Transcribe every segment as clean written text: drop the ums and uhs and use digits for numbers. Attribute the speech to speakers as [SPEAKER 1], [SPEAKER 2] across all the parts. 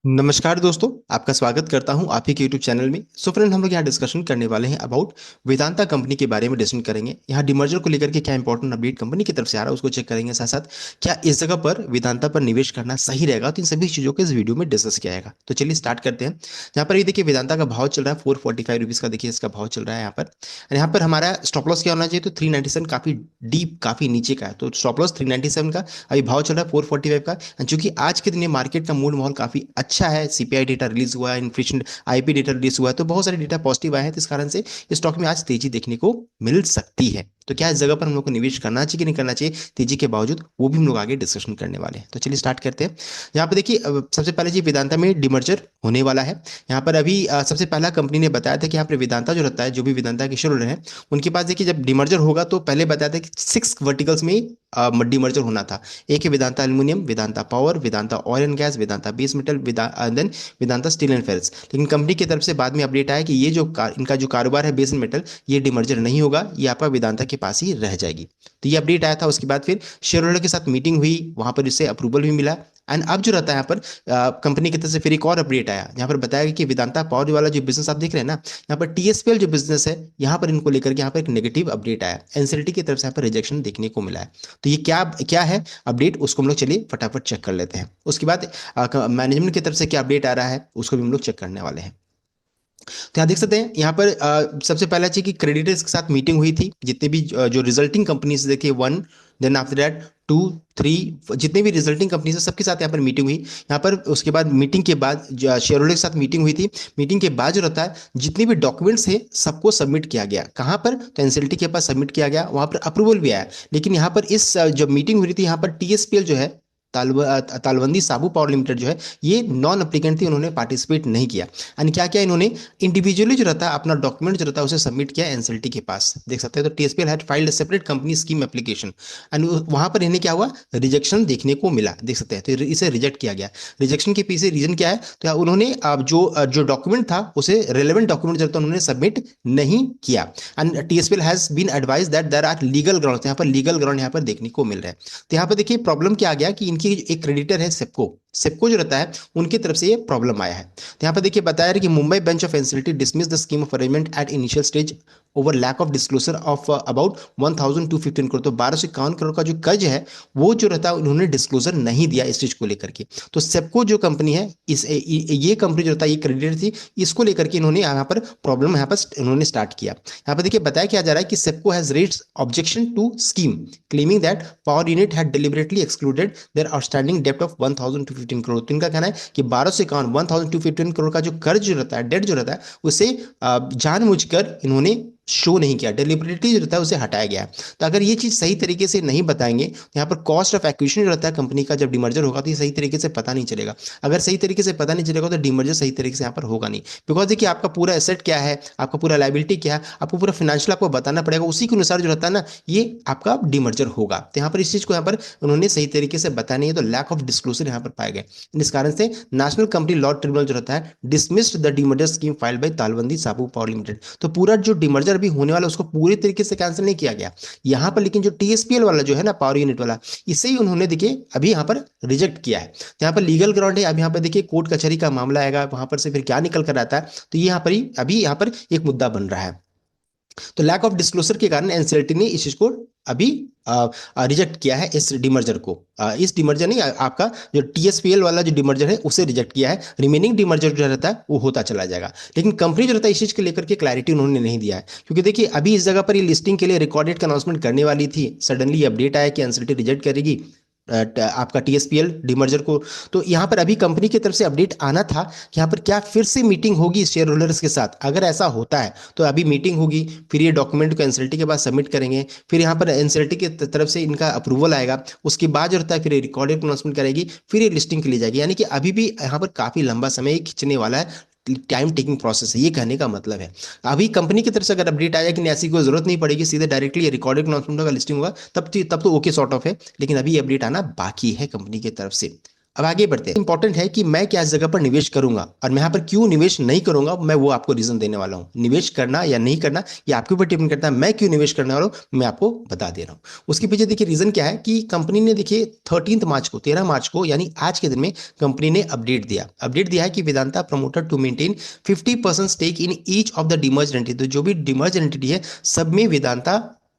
[SPEAKER 1] नमस्कार दोस्तों, आपका स्वागत करता हूं आप ही के यूट्यूब चैनल में। सो फ्रेंड, हम लोग यहाँ डिस्कशन करने वाले हैं अबाउट वेदांता कंपनी के बारे में डिस्कशन करेंगे। यहाँ डिमर्जर को लेकर के क्या इंपॉर्टेंट अपडेट कंपनी की तरफ से आ रहा है उसको चेक करेंगे। साथ साथ क्या इस जगह पर वेदांता पर निवेश करना सही रहेगा, तो इन सभी चीज़ों को इस वीडियो में डिस्कस किया जाएगा। तो चलिए स्टार्ट करते हैं। यहाँ पर ये देखिए वेदांता का भाव चल रहा है 445 रुपीज़ का। देखिए इसका भाव चल रहा है यहाँ पर। और यहाँ पर हमारा स्टॉप लॉस क्या होना चाहिए, तो 397 काफी डीप, काफी नीचे का है। तो स्टॉप लॉस 397 का, अभी भाव चल रहा है 445 का। चूंकि आज के दिन ये मार्केट का मूड माहौल काफी अच्छा है, सीपीआई डेटा रिलीज हुआ है, इन्फ्लेशन आईपी डेटा रिलीज हुआ है, तो बहुत सारे डेटा पॉजिटिव आए हैं। तो इस कारण से इस स्टॉक में आज तेजी देखने को मिल सकती है। तो क्या इस जगह पर हम लोग को निवेश करना चाहिए कि नहीं करना चाहिए तेजी के बावजूद, वो भी हम लोग आगे डिस्कशन करने वाले हैं। तो चलिए स्टार्ट करते हैं। यहाँ पे देखिए सबसे पहले जी वेदांता में डिमर्जर होने वाला है। यहाँ पर अभी सबसे पहला कंपनी ने बताया था कि यहाँ पर वेदांता जो रहता है, जो भी वेदांता के शेयर होल्डर हैं, उनके पास देखिए जब डिमर्जर होगा तो पहले बताया था कि 6 वर्टिकल्स में डिमर्जर होना था। एक है Vedanta aluminium, Vedanta power, Vedanta oil and gas, Vedanta base metal, then Vedanta steel and fells. लेकिन कंपनी की तरफ से बाद में अपडेट आया कि ये जो इनका जो कारोबार है बेस एंड मेटल, ये डिमर्जर नहीं होगा, ये आपका वेदांता के पास ही रह जाएगी। तो ये अपडेट आया था। उसके बाद फिर शेयर होल्डर के साथ मीटिंग हुई, वहां पर इससे अप्रूवल भी मिला। एंड अब जो रहता है यहाँ पर कंपनी की तरफ से फिर एक और अपडेट आया। यहाँ पर बताया गया कि वेदांता पावर वाला जो बिजनेस आप देख रहे हैं ना, यहाँ पर टीएसपीएल जो बिजनेस है, यहाँ पर इनको लेकर के यहाँ पर एक नेगेटिव अपडेट आया। एनसीएलटी की तरफ से यहाँ पर रिजेक्शन देखने को मिला है। तो ये क्या क्या है अपडेट, उसको हम लोग चलिए फटाफट चेक कर लेते हैं। उसके बाद मैनेजमेंट की तरफ से क्या अपडेट आ रहा है उसको भी हम लोग चेक करने वाले हैं। तो यहाँ देख सकते हैं, यहाँ पर सबसे पहला चीज कि क्रेडिटर्स के साथ मीटिंग हुई थी। जितने भी जो रिजल्टिंग कंपनीज देखिए, one, then after that two, three, जितने भी रिजल्टिंग कंपनीज है सबके साथ यहाँ पर मीटिंग हुई। यहाँ पर उसके बाद मीटिंग के बाद शेयर होल्डर के साथ मीटिंग हुई थी। मीटिंग के बाद जो रहता है, जितने भी डॉक्यूमेंट्स है सबको सबमिट किया गया। कहाँ पर, तो एनसीएलटी के पास सबमिट किया गया, वहाँ पर अप्रूवल भी आया। लेकिन यहाँ पर इस जब मीटिंग हुई थी, यहाँ पर टीएसपीएल जो है, तालवंदी साबू पावर लिमिटेड जो है, ये नॉन अप्लीकेंट थी, उन्होंने पार्टिसिपेट नहीं किया। एंड क्या किया इन्होंने, इंडिविजुअली जो रहता है अपना डॉक्यूमेंट जो रहता है उसे सबमिट किया एनसीएलटी के पास। देख सकते हैं, तो TSPL had filed separate company scheme application. And वहां पर इन्हें क्या हुआ, रिजेक्शन देखने को मिला। देख सकते हैं, तो इसे रिजेक्ट किया गया। रिजेक्शन के पीछे रीजन क्या है, तो उन्होंने अब जो डॉक्यूमेंट था उसे रेलेवेंट डॉक्यूमेंट जो रहता है उन्होंने सबमिट नहीं किया। And TSPL has been advise that there are legal ground, यहाँ पर लीगल ग्राउंड यहाँ पर देखने को मिल रहा है। तो यहाँ पर देखिए प्रॉब्लम क्या आ गया कि इनकी एक क्रेडिटर है सेप्को, सेप्को जो रहता है उनकी तरफ से ये प्रॉब्लम आया है। तो यहाँ पर देखिए बताया कि Mumbai bench of NCLT dismiss the scheme of arrangement at initial stage over lack of disclosure of about 1215 crore. तो 1251 करोड़ का जो कर्ज है वो जो रहता है उन्होंने डिस्क्लोजर नहीं दिया इस चीज को लेकर के। तो सेप्को जो कंपनी है, ये कंपनी जो रहता है, ये क्रेडिटर थी, इसको लेकर के इन्होंने यहाँ पर प्रॉब्लम यहाँ पर इन्होंने स्टार्ट किया। यहाँ पर देखिए बताया क्या जा रहा है कि SEPCO has raised objection to scheme claiming that power unit had deliberately excluded their outstanding डेप्ट ऑफ 1215 करोड़। तो इनका कहना है कि 1251 करोड़ का जो कर्ज जो रहता है, डेट जो रहता है, उसे जानबूझकर इन्होंने शो नहीं किया, डेलिबरेटली जो रहता है उसे हटाया गया है। तो अगर ये चीज सही तरीके से नहीं बताएंगे तो यहाँ पर कॉस्ट ऑफ एक्विजिशन जो रहता है कंपनी का जब डिमर्जर होगा तो ये सही तरीके से पता नहीं चलेगा। अगर सही तरीके से पता नहीं चलेगा तो डिमर्जर सही तरीके से यहाँ पर होगा नहीं। बिकॉज देखिए आपका पूरा एसेट क्या है, आपका पूरा लाइबिलिटी क्या है, आपको पूरा फाइनेंशियल आपको बताना पड़ेगा, उसी के अनुसार जो रहता है ना ये आपका डिमर्जर होगा। तो यहाँ पर इस चीज को यहाँ पर उन्होंने सही तरीके से बताया नहीं है, तो लैक ऑफ डिस्क्लोजर यहाँ पर पाया गया। इस कारण से नेशनल कंपनी लॉ ट्रिब्यूनल जो रहता है dismissed the demerger scheme filed by Talwandi Sabo power limited. तो पूरा जो डिमर्जर भी होने वाला उसको पूरी तरीके से कैंसिल नहीं किया गया यहां पर, लेकिन जो टीएसपीएल वाला जो है ना पावर यूनिट वाला, इसे ही उन्होंने देखिए अभी यहां पर रिजेक्ट किया है। तो यहां पर लीगल ग्राउंड है। अब यहां पर देखिए कोर्ट कचहरी का मामला आएगा, वहां पर से फिर क्या निकल कर आता है, तो ये यहां पर ही अभी यहां पर एक मुद्दा बन रहा है। तो लैक ऑफ डिस्क्लोजर के कारण एनसीएलटी ने इस चीज को अभी रिजेक्ट किया है, इस डिमर्जर को। इस डिमर्जर नहीं, आपका जो टीएसपीएल वाला जो डिमर्जर है उसे रिजेक्ट किया है। रिमेनिंग डिमर्जर जो रहता है वो होता चला जाएगा। लेकिन कंपनी जो रहता है इस चीज को लेकर के क्लैरिटी उन्होंने नहीं दिया है, क्योंकि देखिए अभी इस जगह पर ये लिस्टिंग के लिए रिकॉर्डेड का अनाउंसमेंट करने वाली थी। सडनली अपडेट आया कि एनसीएलटी रिजेक्ट करेगी आपका टीएसपीएल डिमर्जर को। तो यहाँ पर अभी कंपनी की तरफ से अपडेट आना था कि यहाँ पर क्या फिर से मीटिंग होगी शेयर होल्डर्स के साथ। अगर ऐसा होता है तो अभी मीटिंग होगी, फिर ये डॉक्यूमेंट को एनसीएलटी के पास सबमिट करेंगे, फिर यहाँ पर एनसीएलटी की तरफ से इनका अप्रूवल आएगा, उसके बाद जो रहता है फिर रिकॉर्डेड अनाउंसमेंट करेगी, फिर ये लिस्टिंग के लिए जाएगी। यानी कि अभी भी यहाँ पर काफी लंबा समय खींचने वाला है, टाइम टेकिंग प्रोसेस है, ये कहने का मतलब है। अभी कंपनी की तरफ से अगर अपडेट आया कि नहीं ऐसी कोई जरूरत नहीं पड़ेगी, सीधे डायरेक्टली रिकॉर्डेड अनाउंसमेंट का लिस्टिंग होगा, तब तो ओके सॉर्ट ऑफ है। लेकिन अभी ये अपडेट आना बाकी है कंपनी की तरफ से। अब आगे बढ़ते हैं। इंपॉर्टेंट है कि मैं क्या इस जगह पर निवेश करूंगा और मैं यहाँ पर क्यों निवेश नहीं करूंगा, मैं वो आपको रीजन देने वाला हूँ। निवेश करना या नहीं करना ये आपके ऊपर डिपेंड करता है, मैं क्यों निवेश करने वाला हूँ मैं आपको बता दे रहा हूँ। उसके पीछे देखिए रीजन क्या है कि कंपनी ने देखिए 13 मार्च को, 13 मार्च को यानी आज के दिन में कंपनी ने अपडेट दिया है कि Vedanta promoter to maintain 50% stake in each of the demerge entity. तो जो भी डिमर्ज एंटिटी है सब में वेदांता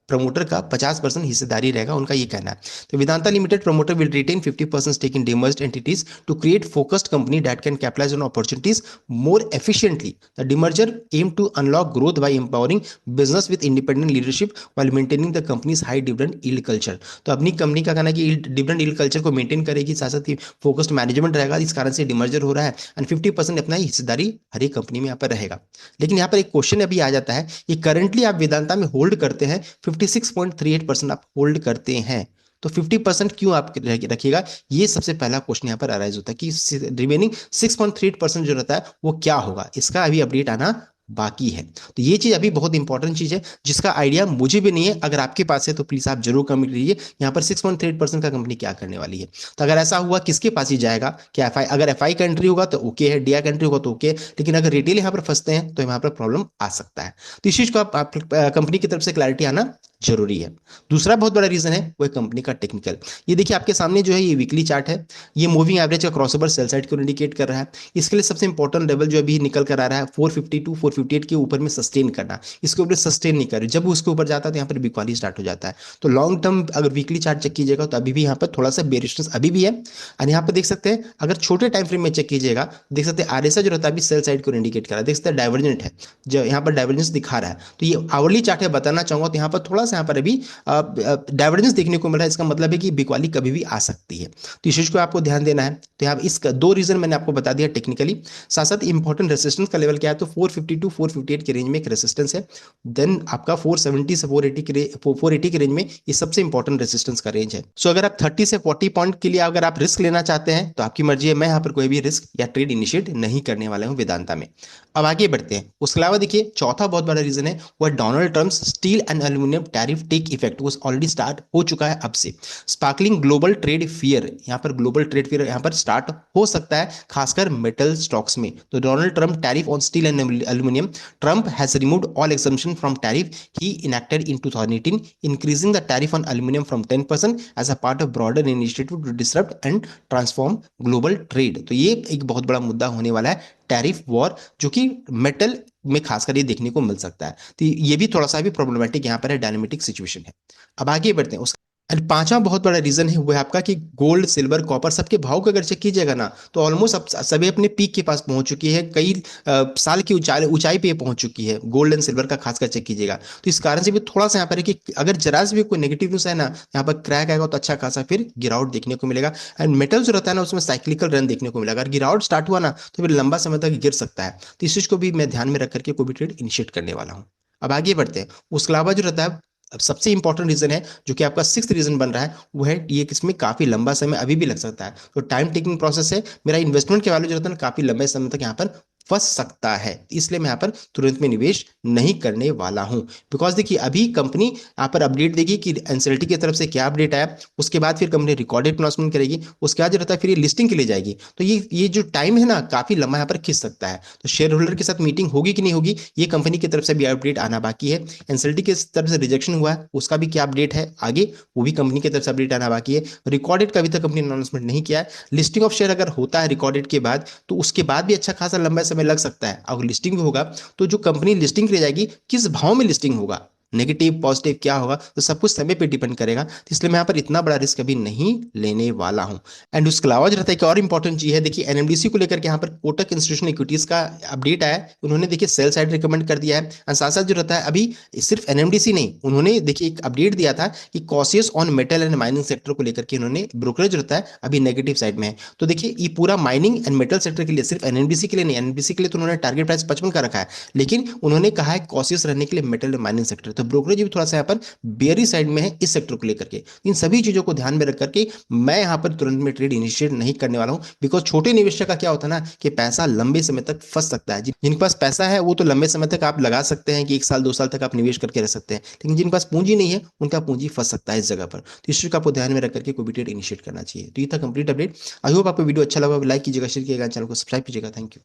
[SPEAKER 1] प्रमोटर का 50% हिस्सेदारी रहेगा, उनका ये कहना है। तो Vedanta limited promoter will retain 50% stake in demerged entities to create focused company that can capitalise on opportunities more efficiently. The demerger aim to unlock growth by empowering business with independent leadership while maintaining the company's high dividend yield culture. तो अपनी company का कहना है कि dividend yield culture को maintain करेगी, साथ साथ ही फोकस्ड मैनेजमेंट रहेगा, इस कारण से डिमर्जर हो रहा है एंड 50% अपना हिस्सेदारी हर एक कंपनी में यहाँ पर रहेगा। लेकिन यहाँ पर एक क्वेश्चन अभी आ जाता है कि करंटली आप वेदांता में होल्ड करते हैं 56.38% आप होल्ड करते हैं, तो 50% क्यों आप रखिएगा, ये सबसे पहला क्वेश्चन यहाँ पर अराइज होता है कि रिमेनिंग 6.38% जो रहता है वो क्या होगा, इसका अभी अपडेट आना बाकी है। तो ये चीज अभी बहुत इंपॉर्टेंट चीज है जिसका आइडिया मुझे भी नहीं है, अगर आपके पास है तो प्लीज आप जरूर कमेंट कीजिए यहाँ पर 6.38% का कंपनी क्या करने वाली है। तो अगर ऐसा हुआ किसके पास ही जाएगा, क्या एफआई, अगर एफआई का एंट्री होगा तो ओके है, डीआई का एंट्री होगा तो ओके, लेकिन अगर रिटेल यहाँ पर फंसते हैं तो यहाँ पर प्रॉब्लम आ सकता है। तो इस चीज को आप कंपनी की तरफ से क्लैरिटी आना जरूरी है। दूसरा बहुत बड़ा रीजन है वो है कंपनी का टेक्निकल। ये देखिए आपके सामने जो है ये वीकली चार्ट है, ये मूविंग एवरेज का क्रॉसओवर सेल साइड को इंडिकेट कर रहा है। इसके लिए सबसे इंपॉर्टेंट लेवल जो अभी निकल कर आ रहा है 452 458 के ऊपर में सस्टेन करना, इसके ऊपर सस्टेन नहीं कर रही, जब उसके ऊपर जाता है तो यहाँ पर बिकवाली स्टार्ट हो जाता है। तो लॉन्ग टर्म अगर वीकली चार्ट चेक कीजिएगा तो अभी भी यहाँ पर थोड़ा सा बेरिशनेस अभी भी है। और यहाँ पर देख सकते हैं अगर छोटे टाइम फ्रेम में चेक कीजिएगा देख सकते हैं आरएसआई जो रहता है अभी सेल साइड को इंडिकेट कर रहा है, देख सकते हैं डाइवर्जेंट है, जो यहाँ पर डाइवर्जेंस दिखा रहा है। तो ये आवरली चार्ट है, बताना चाहूंगा तो यहाँ पर थोड़ा सा यहाँ पर अभी डाइवर्जेंस देखने को मिल रहा है, इसका मतलब है कि बिकवाली कभी भी आ सकती है। तो इस चीज को आपको ध्यान देना है। तो यहाँ इसका दो रीजन मैंने आपको बता दिया टेक्निकली, साथ साथ इंपॉर्टेंट रेसिस्टेंस का लेवल क्या है, तो 452 458 के रेंज में एक रेसिस्टेंस है, देन आपका 470 से 480 के रेंज में ये सबसे इंपॉर्टेंट रेसिस्टेंस का रेंज है। सो अगर आप 30 से 40 पॉइंट के लिए अगर आप रिस्क लेना चाहते हैं तो आपकी मर्जी है, मैं यहाँ पर कोई भी रिस्क या ट्रेड इनिशिएट नहीं करने वाला हूँ वेदांता में। अब आगे बढ़ते हैं। उसके अलावा देखिए चौथा बहुत बड़ा रीजन है वो Donald Trump steel and aluminium tariff take effect वो ऑलरेडी स्टार्ट हो चुका है अब से, स्पार्कलिंग ग्लोबल ट्रेड फियर, यहाँ पर ग्लोबल ट्रेड फियर यहाँ पर स्टार्ट हो सकता है खासकर मेटल स्टॉक्स में। तो Donald Trump tariff on steel and aluminium, Trump has removed all exemption from tariff he enacted in 2018, increasing the tariff on aluminum from 10% as a part of broader initiative to disrupt and transform global trade। तो ये एक बहुत बड़ा मुद्दा होने वाला है tariff war, जो कि मेटल में खासकर ये देखने को मिल सकता है। तो ये भी थोड़ा सा भी प्रॉब्लमेटिक यहाँ पर है, डायनेमिक सिचुएशन है। अब आगे बढ़ते हैं। एंड पांचवा बहुत बड़ा रीजन है वो है आपका कि गोल्ड सिल्वर कॉपर सबके भाव को अगर चेक कीजिएगा ना तो ऑलमोस्ट अब सभी अपने पीक के पास पहुंच चुकी है, कई साल की ऊंचाई पे पहुंच चुकी है गोल्ड एंड सिल्वर का खासकर चेक कीजिएगा। तो इस कारण से भी थोड़ा सा यहाँ पर है कि अगर जरा से भी कोई नेगेटिव न्यूज है ना यहाँ पर क्रैक आएगा तो अच्छा खासा फिर गिरावट देखने को मिलेगा। एंड मेटल जो रहता है ना उसमें साइक्लिकल रन देखने को मिलेगा, अगर गिरावट स्टार्ट हुआ ना तो फिर लंबा समय तक गिर सकता है। तो इस चीज को भी मैं ध्यान में रख करके कोई भी ट्रेड इनिशिएट करने वाला हूँ। अब आगे बढ़ते हैं। उसके अलावा जो रहता है अब सबसे इंपॉर्टेंट रीजन है जो कि आपका सिक्स्थ रीजन बन रहा है वो है ये किसमें काफी लंबा समय अभी भी लग सकता है। तो टाइम टेकिंग प्रोसेस है, मेरा इन्वेस्टमेंट के वैल्यू जो रहता है काफी लंबे समय तक यहाँ पर फंस सकता है, इसलिए मैं यहाँ पर तुरंत में निवेश नहीं करने वाला हूं। बिकॉज देखिए अभी कंपनी यहाँ पर अपडेट देगी कि एनसीएलटी की तरफ से क्या अपडेट आया, उसके बाद फिर कंपनी रिकॉर्डेड अनाउंसमेंट करेगी, उसके बाद जो रहता है फिर ये लिस्टिंग के लिए जाएगी। तो ये जो टाइम है ना काफी लंबा यहाँ पर खिंच सकता है। तो शेयर होल्डर के साथ मीटिंग होगी कि नहीं होगी ये कंपनी की तरफ से भी अपडेट आना बाकी है। एनसीएलटी की तरफ से रिजेक्शन हुआ है उसका भी क्या अपडेट है आगे, वो भी कंपनी की तरफ से अपडेट आना बाकी है। रिकॉर्डेड का अभी तक कंपनी अनाउंसमेंट नहीं किया है। लिस्टिंग ऑफ शेयर अगर होता है रिकॉर्डेड के बाद तो उसके बाद भी अच्छा खासा लंबा समय लग सकता है। अगर लिस्टिंग भी होगा तो जो कंपनी लिस्टिंग के लिए जाएगी किस भाव में लिस्टिंग होगा, नेगेटिव पॉजिटिव क्या होगा, तो सब कुछ समय पे डिपेंड करेगा। तो इसलिए मैं यहाँ पर इतना बड़ा रिस्क अभी नहीं लेने वाला हूं। एंड उसके अलावा जो रहता है कि और इंपॉर्टेंट चीज है देखिए एनएमडीसी को लेकर के यहाँ पर कोटक इंस्टीट्यूशनल इक्विटीज का अपडेट आया, उन्होंने देखिए सेल साइड रिकमेंड कर दिया है। एंड साथ साथ जो रहता है अभी सिर्फ एनएमडीसी नहीं, उन्होंने देखिए एक अपडेट दिया था कि cautious on metal and mining sector को लेकर के उन्होंने ब्रोकरेज रहता है अभी नेगेटिव साइड में है। तो देखिए ये पूरा माइनिंग एंड मेटल सेक्टर के लिए सिर्फ एनएमडीसी के लिए नहीं, एनएमडीसी के लिए तो उन्होंने टारगेट प्राइस 55 का रखा है, लेकिन उन्होंने कहा है कॉशियस रहने के लिए मेटल एंड माइनिंग सेक्टर। तो ब्रोकरेज भी थोड़ा सा यहाँ पर बेयरी साइड में है इस सेक्टर को लेकर के। इन सभी चीजों को ध्यान में रख करके मैं यहाँ पर तुरंत में ट्रेड इनिशिएट नहीं करने वाला हूँ, बिकॉज छोटे निवेशक का क्या होता है ना कि पैसा लंबे समय तक फंस सकता है। जिनके पास पैसा है वो तो लंबे समय तक आप लगा सकते हैं कि 1 साल 2 साल तक आप निवेश करके रह सकते हैं, लेकिन जिनके पास पूंजी नहीं है उनका पूंजी फंस सकता है इस जगह पर। तो इस चीज को आपको ध्यान में रख करके कोई भी ट्रेड इनिशिएट करना चाहिए। तो ये था कंप्लीट अपडेट। आई होप आपको वीडियो अच्छा लगा, लाइक कीजिएगा, शेयर कीजिएगा, चैनल को सब्सक्राइब कीजिएगा। Thank you.